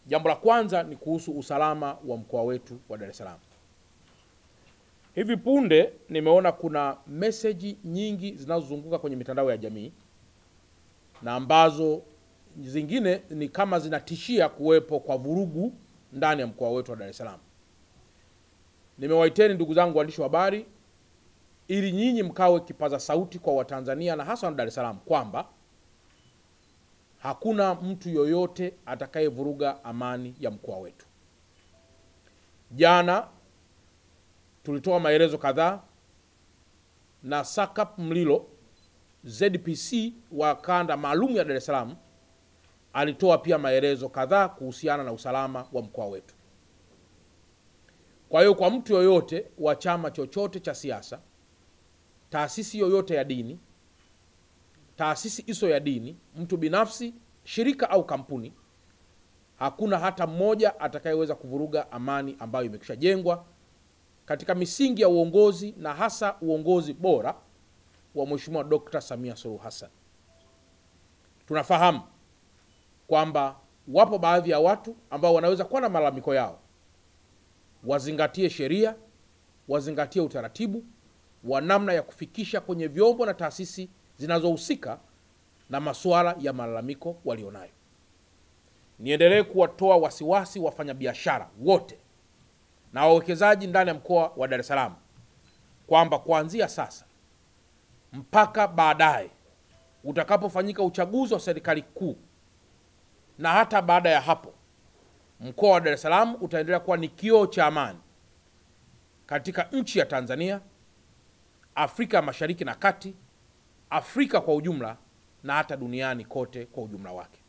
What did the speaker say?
Jambo la kwanza ni kuhusu usalama wa mkoa wetu wa Dar es Salaam. Hivi punde nimeona kuna meseji nyingi zinazozunguka kwenye mitandao ya jamii na ambazo zingine ni kama zinatishia kuwepo kwa vurugu ndani ya mkoa wetu wa Dar es Salaam. Nimewaiteni ndugu zangu waandishi wa habari ili nyinyi mkawe kipaza sauti kwa Watanzania na hasa wa Dar es Salaam kwamba hakuna mtu yoyote atakayevuruga amani ya mkoa wetu. Jana tulitoa maelezo kadhaa na Sakap Mlilo ZPC wa kanda maalum ya Dar es Salaam alitoa pia maelezo kadhaa kuhusiana na usalama wa mkoa wetu. Kwa hiyo kwa mtu yoyote wa chama chochote cha siasa, taasisi yoyote ya dini, taasisi iso ya dini, mtu binafsi, shirika au kampuni, hakuna hata mmoja atakayeweza kuvuruga amani ambayo imekushajengwa katika misingi ya uongozi na hasa uongozi bora wa Mheshimiwa Dr. Samia Suluhu Hassan. Tunafahamu kwamba wapo baadhi ya watu ambao wanaweza kuwa na malalamiko yao. Wazingatie sheria, wazingatie utaratibu wa namna ya kufikisha kwenye vyombo na taasisi zinazohusika na masuala ya malalamiko walionayo. Niendelee kuwatoa wasiwasi wafanyabiashara wote na wawekezaji ndani ya mkoa wa Dar es Salaam kwamba kuanzia sasa mpaka baadaye utakapofanyika uchaguzi wa serikali kuu na hata baada ya hapo, mkoa wa Dar es Salaam utaendelea kuwa ni kioo cha amani katika nchi ya Tanzania, Afrika Mashariki na Kati, Afrika kwa ujumla na hata duniani kote kwa ujumla wake.